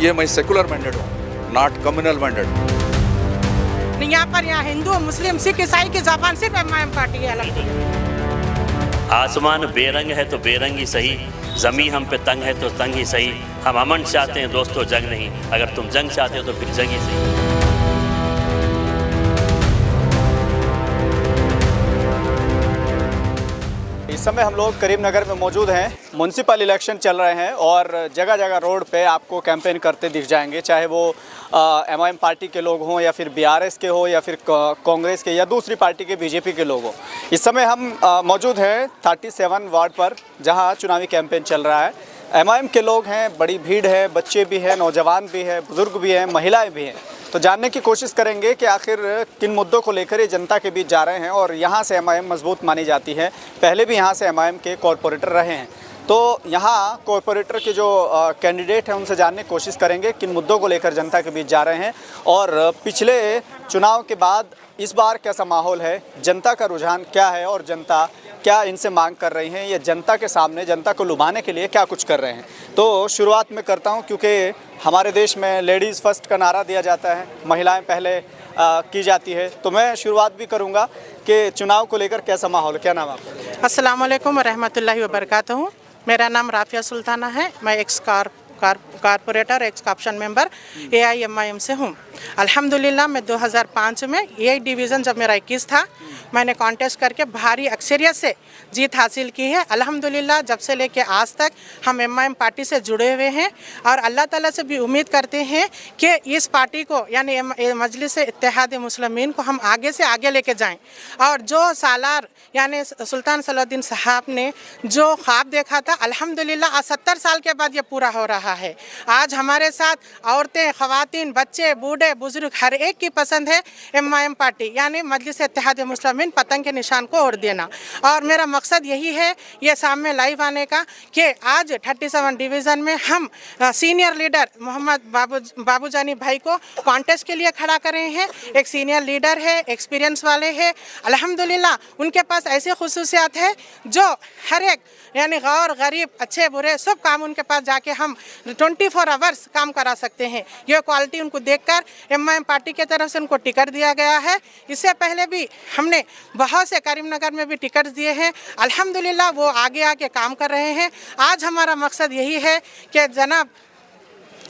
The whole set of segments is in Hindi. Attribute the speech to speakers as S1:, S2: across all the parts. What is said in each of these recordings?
S1: ये मैं सेकुलर माइंडेड हूँ, नॉट कम्युनल माइंडेड।
S2: यहाँ हिंदू मुस्लिम सिख ईसाई की ज़बान सिर्फ एमआईएम पार्टी है अलग थी।
S3: आसमान बेरंग है तो बेरंग ही सही, ज़मीं हम पे तंग है तो तंग ही सही। हम अमन चाहते हैं दोस्तों, जंग नहीं। अगर तुम जंग चाहते हो तो फिर जंग ही सही।
S4: इस समय हम लोग करीमनगर में मौजूद हैं। म्युनिसिपल इलेक्शन चल रहे हैं और जगह जगह रोड पे आपको कैंपेन करते दिख जाएंगे, चाहे वो एमआईएम पार्टी के लोग हों या फिर बीआरएस के हो या फिर कांग्रेस के या दूसरी पार्टी के बीजेपी के लोग हों। इस समय हम मौजूद हैं 37 वार्ड पर, जहां चुनावी कैंपेन चल रहा है। एमआईएम के लोग हैं, बड़ी भीड़ है, बच्चे भी हैं, नौजवान भी हैं, बुज़ुर्ग भी हैं, महिलाएँ भी हैं। तो जानने की कोशिश करेंगे कि आखिर किन मुद्दों को लेकर ये जनता के बीच जा रहे हैं और यहाँ से एमआईएम मजबूत मानी जाती है। पहले भी यहाँ से एमआईएम के कॉरपोरेटर रहे हैं, तो यहाँ कॉरपोरेटर के जो कैंडिडेट हैं उनसे जानने की कोशिश करेंगे किन मुद्दों को लेकर जनता के बीच जा रहे हैं और पिछले चुनाव के बाद इस बार कैसा माहौल है, जनता का रुझान क्या है और जनता क्या इनसे मांग कर रही हैं, ये जनता के सामने जनता को लुभाने के लिए क्या कुछ कर रहे हैं। तो शुरुआत में करता हूं, क्योंकि हमारे देश में लेडीज़ फर्स्ट का नारा दिया जाता है, महिलाएं पहले की जाती है। तो मैं शुरुआत भी करूंगा कि चुनाव को लेकर कैसा माहौल है। क्या नाम आपका?
S2: अस्सलाम वालेकुम रहमतुल्लाहि व बरकातहू। मेरा नाम राफिया सुल्ताना है। मैं x corporator, x option member AIMIM से हूँ। अल्हम्दुलिल्लाह मैं 2005 में यही डिवीज़न जब मेरा 21 था, मैंने कॉन्टेस्ट करके भारी अक्सरियत से जीत हासिल की है। अल्हम्दुलिल्लाह जब से लेके आज तक हम एमआईएम पार्टी से जुड़े हुए हैं और अल्लाह ताला से भी उम्मीद करते हैं कि इस पार्टी को यानी मजलिस इत्तेहाद मुस्लिमीन को हम आगे से आगे लेके जाएं। और जो सालार यानी सुल्तान सलाउद्दीन साहब ने जो ख्वाब देखा था, अल्हम्दुलिल्लाह आज 70 साल के बाद ये पूरा हो रहा है। आज हमारे साथ औरतें, ख़वातीन, बच्चे, बूढ़े, बुजुर्ग हर एक की पसंद है एमआईएम पार्टी यानी मजलिस इत्तेहाद मुस्लिमीन, पतंग के निशान को ओढ़ देना। और मेरा मकसद यही है ये सामने लाइव आने का कि आज 37 डिवीज़न में हम सीनियर लीडर मोहम्मद बाबूजानी भाई को कॉन्टेस्ट के लिए खड़ा करे हैं। एक सीनियर लीडर है, एक्सपीरियंस वाले हैं। अल्हम्दुलिल्लाह उनके पास ऐसे खुसूसियात है जो हर एक यानी गौर गरीब, अच्छे बुरे सब काम उनके पास जाके हम 24 आवर्स काम करा सकते हैं। ये क्वालिटी उनको देखकर एमआईएम पार्टी की तरफ से उनको टिकट दिया गया है। इससे पहले भी हमने बहुत से करीमनगर में भी टिकट दिए हैं। अल्हम्दुलिल्लाह वो आगे आके काम कर रहे हैं। आज हमारा मकसद यही है कि जनाब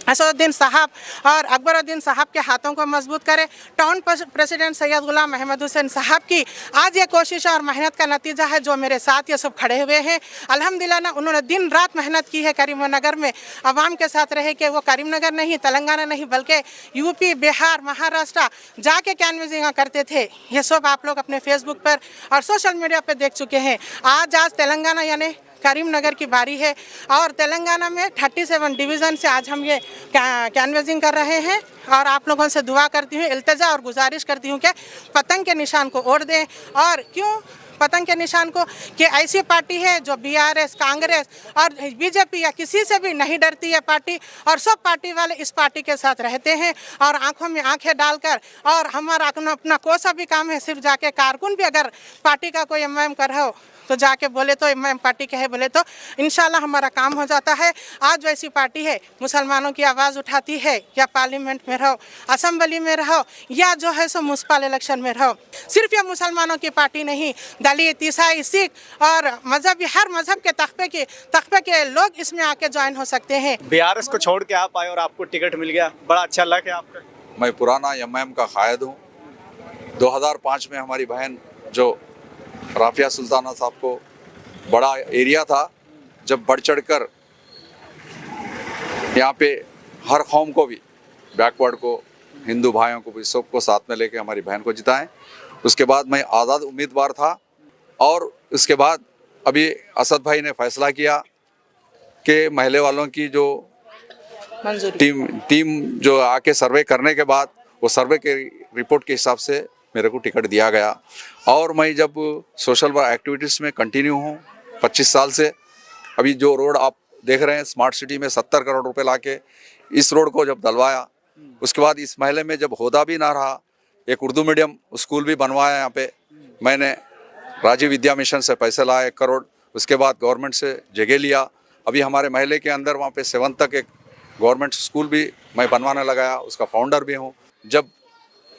S2: असदुद्दीन साहब और अकबरुद्दीन साहब के हाथों को मजबूत करें। टाउन प्रेसिडेंट सैयद गुलाम अहमद हुसैन साहब की आज ये कोशिश और मेहनत का नतीजा है जो मेरे साथ ये सब खड़े हुए हैं। अल्हम्दुलिल्लाह ना उन्होंने दिन रात मेहनत की है करीमनगर में आवाम के साथ रहे कि वो करीमनगर नहीं, तेलंगाना नहीं बल्कि यूपी, बिहार, महाराष्ट्र जाके कैनवसिंग करते थे। ये सब आप लोग अपने फेसबुक पर और सोशल मीडिया पर देख चुके हैं। आज तेलंगाना यानी करीमनगर की बारी है और तेलंगाना में 37 डिवीज़न से आज हम ये कैनवसिंग कर रहे हैं। और आप लोगों से दुआ करती हूँ, इल्तिजा और गुजारिश करती हूँ कि पतंग के निशान को ओढ़ दें। और क्यों पतंग के निशान को? कि ऐसी पार्टी है जो बीआरएस, कांग्रेस और बीजेपी या किसी से भी नहीं डरती है पार्टी, और सब पार्टी वाले इस पार्टी के साथ रहते हैं और आंखों में आंखें डालकर। और हमारा अपना कोसा भी काम है, सिर्फ जाके कारकुन भी अगर पार्टी का कोई एमआईएम कर रहा हो तो जाके बोले तो एमआईएम पार्टी के है बोले तो इंशाल्लाह हमारा काम हो जाता है। आज वैसी पार्टी है, मुसलमानों की आवाज़ उठाती है, या पार्लियामेंट में रहो, असेंबली में रहो, या जो है सो म्युनिसिपल इलेक्शन में रहो। सिर्फ ये मुसलमानों की पार्टी नहीं, दलित, ईसाई, सिख और मजहबी हर मजहब के तख्बे के लोग इसमें आके ज्वाइन हो सकते हैं।
S4: बीआरएस को छोड़ के आप आए और आपको टिकट मिल गया, बड़ा अच्छा लगा आपका।
S1: मैं पुराना एमआईएम का कायद हूँ। 2005 में हमारी बहन जो राफिया सुल्ताना साहब को बड़ा एरिया था, जब बढ़ चढ़कर यहाँ पे हर कौम को भी, बैकवर्ड को, हिंदू भाइयों को भी, सबको साथ में लेके हमारी बहन को जिताएं। उसके बाद मैं आज़ाद उम्मीदवार था और उसके बाद अभी असद भाई ने फैसला किया कि महल्ले वालों की जो टीम जो आके सर्वे करने के बाद वो सर्वे के रिपोर्ट के हिसाब से मेरे को टिकट दिया गया। और मैं जब सोशल एक्टिविटीज़ में कंटिन्यू हूँ 25 साल से। अभी जो रोड आप देख रहे हैं स्मार्ट सिटी में 70 करोड़ रुपए लाके इस रोड को जब डलवाया, उसके बाद इस महल्ले में जब होदा भी ना रहा, एक उर्दू मीडियम स्कूल भी बनवाया यहाँ पे। मैंने राजीव विद्या मिशन से पैसे लाए 1 करोड़, उसके बाद गवर्नमेंट से जगह लिया। अभी हमारे महल्ले के अंदर वहाँ पे 7 तक एक गवर्नमेंट स्कूल भी मैं बनवाने लगाया, उसका फाउंडर भी हूँ। जब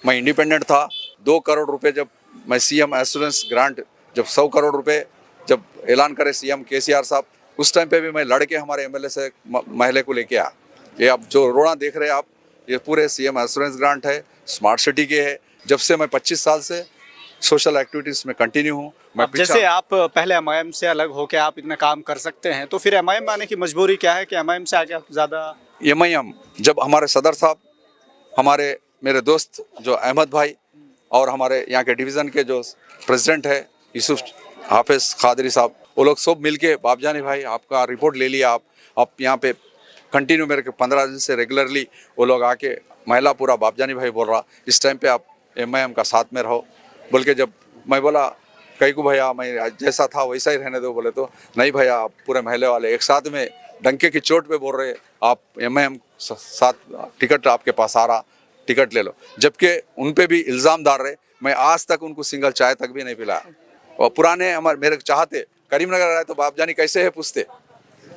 S1: मैं इंडिपेंडेंट था 2 करोड़ रुपए जब मैं सीएम एश्योरेंस ग्रांट जब 100 करोड़ रुपए जब ऐलान करे सीएम केसीआर साहब, उस टाइम पे भी मैं लड़के हमारे एमएलए से महिला को लेके आया। ये आप जो रोड़ा देख रहे हैं आप, ये पूरे सीएम एश्योरेंस ग्रांट है, स्मार्ट सिटी के है। जब से मैं 25 साल से सोशल एक्टिविटीज़ में कंटिन्यू हूँ। मैं
S4: अब जैसे आप पहले एमआईएम से अलग होकर आप इतना काम कर सकते हैं, तो फिर एमआईएम आने की मजबूरी क्या है कि एमआईएम से आगे आप ज़्यादा?
S1: एमआईएम जब हमारे सदर साहब, हमारे मेरे दोस्त जो अहमद भाई और हमारे यहाँ के डिवीज़न के जो प्रेसिडेंट है यूसुफ हाफिज़ खादरी साहब, वो लोग सब मिलके बाबजानी भाई आपका रिपोर्ट ले लिया, आप यहाँ पे कंटिन्यू मेरे के 15 दिन से रेगुलरली वो लोग आके महिला पूरा बाबजानी भाई बोल रहा इस टाइम पे आप एमआईएम का साथ में रहो बोल के। जब मैं बोला कई को भैया मैं जैसा था वैसा ही रहने दो, बोले तो नहीं भैया आप पूरे महल्ले वाले एक साथ में डंके की चोट पे बोल रहे आप एमआईएम साथ टिकट आपके पास आ रहा, टिकट ले लो। जबकि उन पे भी इल्ज़ाम डाल रहे, मैं आज तक उनको सिंगल चाय तक भी नहीं पिलाया। और पुराने हमारे मेरे चाहते करीमनगर आए तो बाबजानी कैसे है पूछते,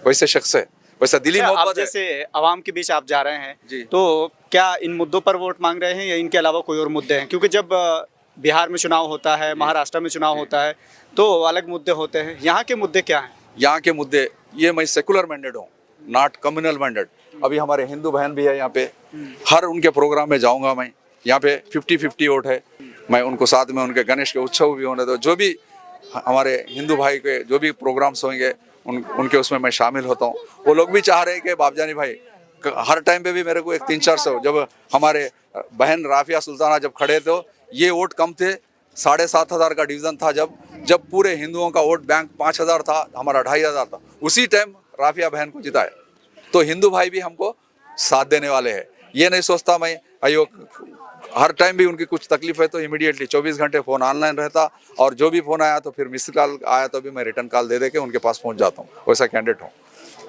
S1: वैसे शख्स है, वैसा दिली
S4: आप
S1: मोहब्बत है।
S4: जैसे आवाम के बीच आप जा रहे हैं
S1: जी।
S4: तो क्या इन मुद्दों पर वोट मांग रहे हैं या इनके अलावा कोई और मुद्दे हैं? क्योंकि जब बिहार में चुनाव होता है, महाराष्ट्र में चुनाव होता है तो अलग मुद्दे होते हैं। यहाँ के मुद्दे क्या हैं?
S1: यहाँ के मुद्दे ये मैं सेकुलर मैंडेट हूँ, नॉट कम्युनल मैंडेट। अभी हमारे हिंदू बहन भी है यहाँ पे, हर उनके प्रोग्राम में जाऊँगा मैं। यहाँ पे 50-50 वोट है, मैं उनको साथ में उनके गणेश के उत्सव भी होने दो, जो भी हमारे हिंदू भाई के जो भी प्रोग्राम्स होंगे उनके उसमें मैं शामिल होता हूँ। वो लोग भी चाह रहे हैं कि बाबजानी भाई हर टाइम पे भी मेरे को एक 300-400, जब हमारे बहन राफिया सुल्ताना जब खड़े थे ये वोट कम थे, 7,500 का डिवीज़न था। जब पूरे हिंदुओं का वोट बैंक 5,000 था, हमारा 2,500 था, उसी टाइम राफिया बहन को जिताया। तो हिंदू भाई भी हमको साथ देने वाले हैं। ये नहीं सोचता मैं अयो हर टाइम भी उनकी कुछ तकलीफ है तो इमीडिएटली 24 घंटे फ़ोन ऑनलाइन रहता, और जो भी फ़ोन आया तो फिर मिस्ड कॉल आया तो भी मैं रिटर्न कॉल दे के उनके पास पहुंच जाता हूँ। वैसा कैंडिडेट हूँ।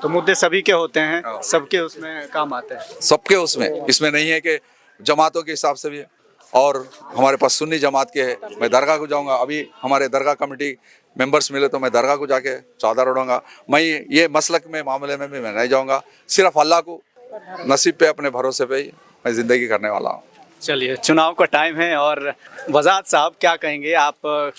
S4: तो मुद्दे सभी के होते हैं, सबके उसमें काम आते हैं।
S1: सबके उसमें, इसमें नहीं है कि जमातों के हिसाब से भी है। और हमारे पास सुन्नी जमात के है, मैं दरगाह को जाऊंगा। अभी हमारे दरगाह कमेटी मेंबर्स मिले तो मैं दरगाह को जाके चादर उड़ाऊंगा। मैं ये मसलक में मामले में भी मैं नहीं जाऊंगा, सिर्फ अल्लाह को नसीब पे अपने भरोसे पे ही मैं ज़िंदगी करने वाला हूँ।
S4: चलिए, चुनाव का टाइम है और वज़ात साहब क्या कहेंगे? आप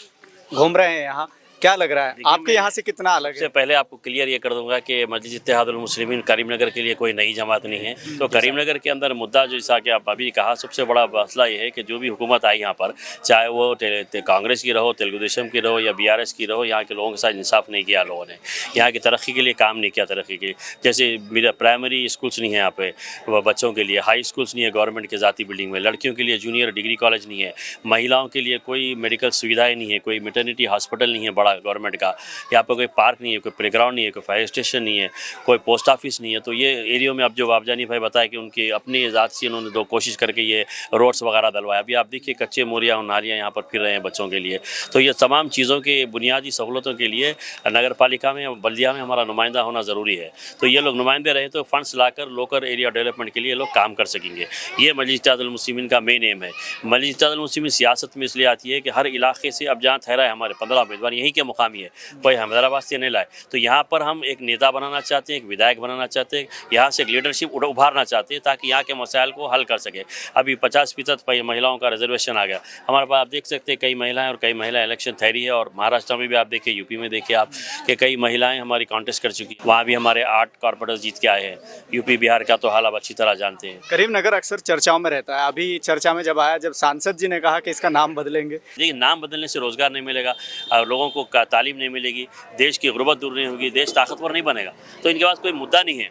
S4: घूम रहे हैं यहाँ, क्या लग रहा है आपके यहाँ से कितना अलग है?
S3: सबसे पहले आपको क्लियर ये कर दूंगा कि मजलिस इत्तेहादुल मुस्लिमीन करीमनगर के लिए कोई नई जमात नहीं है। तो करीमनगर के अंदर मुद्दा जो जैसा कि आप अभी कहा, सबसे बड़ा मसला ये है कि जो भी हुकूमत आई यहाँ पर, चाहे वो कांग्रेस की रहो, तेलुगु देशम की रहो या बीआरएस की रहो, यहाँ के लोगों के साथ इंसाफ नहीं किया लोगों ने, यहाँ की तरक्की के लिए काम नहीं किया। तरक्की के जैसे मेरा प्राइमरी स्कूल्स नहीं है यहाँ पे बच्चों के लिए, हाई स्कूल्स नहीं है गवर्नमेंट के ज़ाती बिल्डिंग में, लड़कियों के लिए जूनियर डिग्री कॉलेज नहीं है, महिलाओं के लिए कोई मेडिकल सुविधाएँ नहीं है, कोई मैटरनिटी हॉस्पिटल नहीं है बड़ा गवर्नमेंट का, यहाँ पर कोई पार्क नहीं है, कोई प्लेग्राउंड नहीं है, कोई फायर स्टेशन नहीं है, कोई पोस्ट ऑफिस नहीं है। तो ये एरियो में अब जो बाबजानी भाई बताया कि उनकी अपनी ज़ात से उन्होंने दो कोशिश करके ये रोड्स वगैरह डलवाया। अभी आप देखिए कच्चे मोरियाँ और नालियाँ यहाँ पर फिर रहे हैं बच्चों के लिए। तो ये तमाम चीज़ों के बुनियादी सहूलतों के लिए नगर पालिका में, बल्दिया में हमारा नुमाइंदा होना ज़रूरी है। तो ये लोग नुमाइंदे रहे तो फंड्स लाकर लोकल एरिया डेवलपमेंट के लिए लोग काम कर सकेंगे। ये मजलिस इत्तेहादुल मुस्लिमीन का मेन एम है। मजलिस इत्तेहादुल मुस्लिमीन सियासत में इसलिए आती है कि हर इलाके से, अब जहाँ ठहरा है हमारे 15 उम्मीदवार यहीं के मुकामी है, कोई हैदराबाद से नहीं लाए। तो यहाँ पर हम एक नेता बनाना चाहते हैं, एक विधायक बनाना चाहते हैं, यहाँ से एक लीडरशिप उभारना चाहते हैं ताकि यहाँ के मसाइल को हल कर सके। अभी 50% महिलाओं का रिजर्वेशन आ गया हमारे पास। आप देख सकते हैं कई महिलाएं, और कई महिला इलेक्शन ठहरी है, और महाराष्ट्र में भी आप देखिए, यूपी में देखिए आप कि कई महिलाएं हमारी कॉन्टेस्ट कर चुकी, वहाँ भी हमारे 8 कॉर्पोरेटर्स जीत के आए हैं। यूपी बिहार का तो हाल आप अच्छी तरह जानते हैं।
S4: करीमनगर अक्सर चर्चाओं में रहता है, अभी चर्चा में जब आया, जब सांसद जी ने कहा कि इसका नाम बदलेंगे।
S3: देखिए, नाम बदलने से रोज़गार नहीं मिलेगा, लोगों को तालीम नहीं मिलेगी, देश की गुर्बत दूर नहीं होगी, देश ताकतवर नहीं बनेगा। तो इनके पास कोई मुद्दा नहीं है।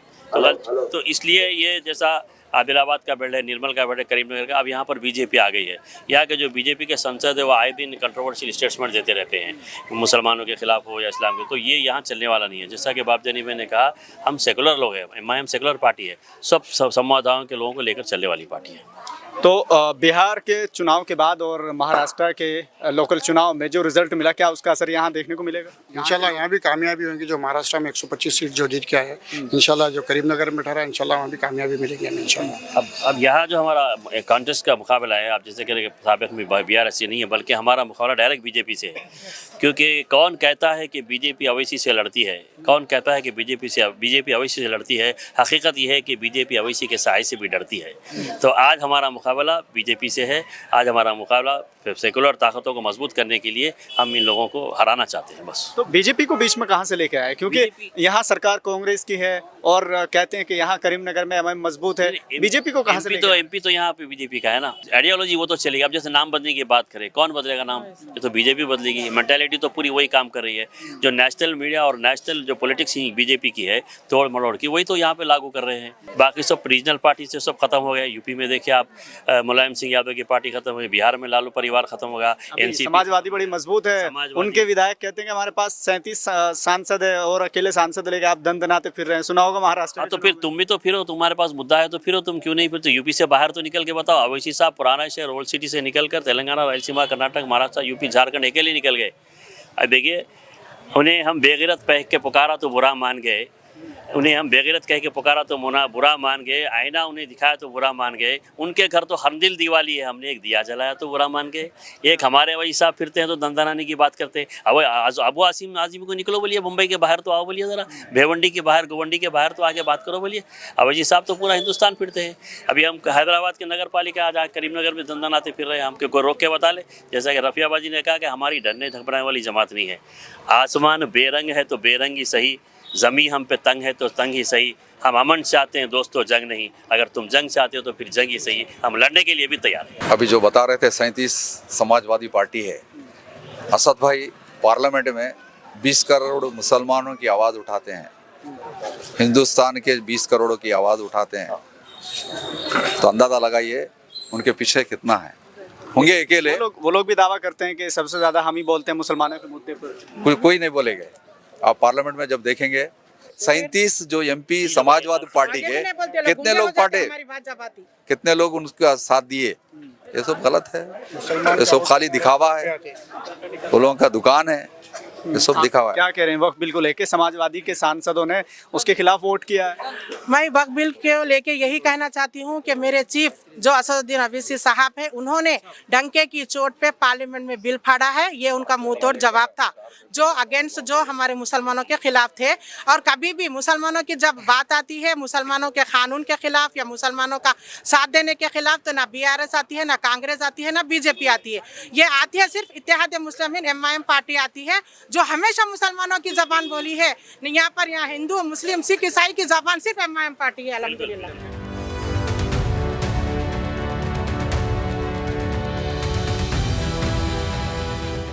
S3: तो इसलिए ये जैसा आदिलाबाद का बेल्ट है, निर्मल का बेल्ट है, करीमनगर का, अब यहाँ पर बीजेपी आ गई है। यहाँ के जो बीजेपी के सांसद है वो आए दिन कंट्रोवर्शियल स्टेटमेंट देते रहते हैं, मुसलमानों के खिलाफ हो या इस्लाम के। तो ये यहाँ चलने वाला नहीं है। जैसा कि बाबजानी भाई ने कहा, हम सेकुलर लोग हैं, एमआईएम सेकुलर पार्टी है, सब संवादाओं के लोगों को लेकर चलने वाली पार्टी है।
S4: तो बिहार के चुनाव के बाद और महाराष्ट्र के लोकल चुनाव में जो रिजल्ट मिला, क्या उसका असर यहाँ देखने को मिलेगा?
S5: इंशाल्लाह यहाँ भी कामयाबी होंगी। जो महाराष्ट्र में 125 सीट जो जीत के आए इंशाल्लाह, जो करीमनगर में ठहरा इंशाल्लाह वहाँ भी कामयाबी मिलेगी हमें इंशाल्लाह।
S3: अब यहाँ जो हमारा कॉन्टेस्ट का मुकाबला है, आप जैसे कह रहे हैं कि साबिक में बिहार ऐसी नहीं है, बल्कि हमारा मुकाबला डायरेक्ट बीजेपी से है। क्योंकि कौन कहता है कि बीजेपी अवैसी से लड़ती है, कौन कहता है कि बीजेपी अवैसी से लड़ती है? हकीकत यह है कि बीजेपी अवैसी के साय से भी डरती है। तो आज हमारा मुकाबला बीजेपी से है। आज हमारा मुकाबला सेकुलर ताकतों को मजबूत करने के लिए हम इन लोगों को हराना चाहते हैं बस।
S4: तो बीजेपी को बीच में कहाँ से लेके आए? क्योंकि यहाँ सरकार कांग्रेस की है और कहते हैं कि यहाँ करीमनगर में एमआईएम मजबूत है, बीजेपी को कहाँ से लेके आए?
S3: एमपी तो यहाँ पे बीजेपी का है ना। आइडियोलॉजी वो तो चलेगी। अब जैसे नाम बदलने की बात करें, कौन बदलेगा नाम? ये तो बीजेपी बदलेगी। मेंटालिटी तो पूरी वही काम कर रही है। जो नेशनल मीडिया और नेशनल जो पॉलिटिक्स ही बीजेपी की है, तोड़ मरोड़ की, वही तो यहाँ पे लागू कर रहे हैं। बाकी सब रीजनल पार्टी से सब खत्म हो गए। यूपी में देखिए आप, मुलायम सिंह यादव की पार्टी खत्म हुई, बिहार में लालू परिवार खत्म होगा, एनसीपी
S4: समाजवादी बड़ी मजबूत है। उनके विधायक कहते हैं कि हमारे पास 37 सांसद है और अकेले सांसद लेके आप दंदनाते फिर रहे हैं। सुना होगा महाराष्ट्र में।
S3: तो फिर तुम भी तो फिरो, तुम्हारे पास मुद्दा है तो फिरो, तुम क्यों नहीं फिरते? यूपी से बाहर तो निकल के बताओ। अवैसी साहब पुराना शहर ओल्ड सिटी से निकल कर तेलंगाना, रायलसीमा, कर्नाटक, महाराष्ट्र, यूपी, झारखंड अकेले निकल गए। अब देखिए, उन्हें हम बेगैरत कह के पुकारा तो बुरा मान गए, उन्हें हम बेगैरत कह के पुकारा तो बुरा मान गए, आईना उन्हें दिखाया तो बुरा मान गए। उनके घर तो हमदिल दिवाली है, हमने एक दिया जलाया तो बुरा मान गए। एक हमारे वही साहब फिरते हैं तो दंदनाने की बात करते हैं। अब अबू आसिम आजिम को निकलो बोलिए, मुंबई के बाहर तो आओ बोलिए, ज़रा भेवंडी के बाहर, गोवंडी के बाहर तो आके बात करो बोलिए। अवैसी साहब तो पूरा हिंदुस्तान फिरते हैं। अभी हम हैदराबाद के नगर पालिका आज करीमनगर में दंदनाते फिर रहे हैं। हमको कोई रोक के बता ले। जैसा कि रफियाबाजी ने कहा कि हमारी डरने घबराने वाली जमात नहीं है। आसमान बेरंग है तो बेरंग ही सही, ज़मीं हम पे तंग है तो तंग ही सही। हम अमन चाहते हैं दोस्तों, जंग नहीं। अगर तुम जंग चाहते हो तो फिर जंग ही सही। हम लड़ने के लिए भी तैयार हैं।
S1: अभी जो बता रहे थे 37 समाजवादी पार्टी है। असद भाई पार्लियामेंट में 20 करोड़ मुसलमानों की आवाज़ उठाते हैं, हिंदुस्तान के 20 करोड़ की आवाज़ उठाते हैं। तो अंदाज़ा लगाइए उनके पीछे कितना है। होंगे अकेले।
S4: वो लोग भी दावा करते हैं कि सबसे ज़्यादा हम ही बोलते हैं मुसलमानों के मुद्दे पर।
S1: कोई नहीं बोलेंगे। आप पार्लियामेंट में जब देखेंगे 37 जो एमपी समाजवादी पार्टी के कितने लोग पार्टे, कितने लोग उनका साथ दिए। ये सब गलत है, ये सब खाली दिखावा है, वो लोगों का दुकान है, ये सब दिखावा है।
S4: क्या कह रहे हैं? वक्फ बिल को लेके समाजवादी के सांसदों ने उसके खिलाफ वोट किया है।
S2: मैं वक्फ बिल को लेके यही कहना चाहती हूँ कि मेरे चीफ जो असदुद्दीन अवैसी साहब है, उन्होंने डंके की चोट पे पार्लियामेंट में बिल फाड़ा है। ये उनका मुंह तोड़ जवाब था जो अगेंस्ट जो हमारे मुसलमानों के खिलाफ थे। और कभी भी मुसलमानों की जब बात आती है मुसलमानों के कानून के खिलाफ या मुसलमानों का साथ देने के खिलाफ, तो ना बीआरएस आती है, ना कांग्रेस आती है, ना बीजेपी आती है। ये आती है सिर्फ इत्तेहाद मुस्लिमीन एमआईएम पार्टी आती है, जो हमेशा मुसलमानों की जबान बोली है। यहाँ पर यहाँ हिंदू, मुस्लिम, सिख, ईसाई की जबान सिर्फ एमआईएम पार्टी है। अल्हम्दुलिल्लाह।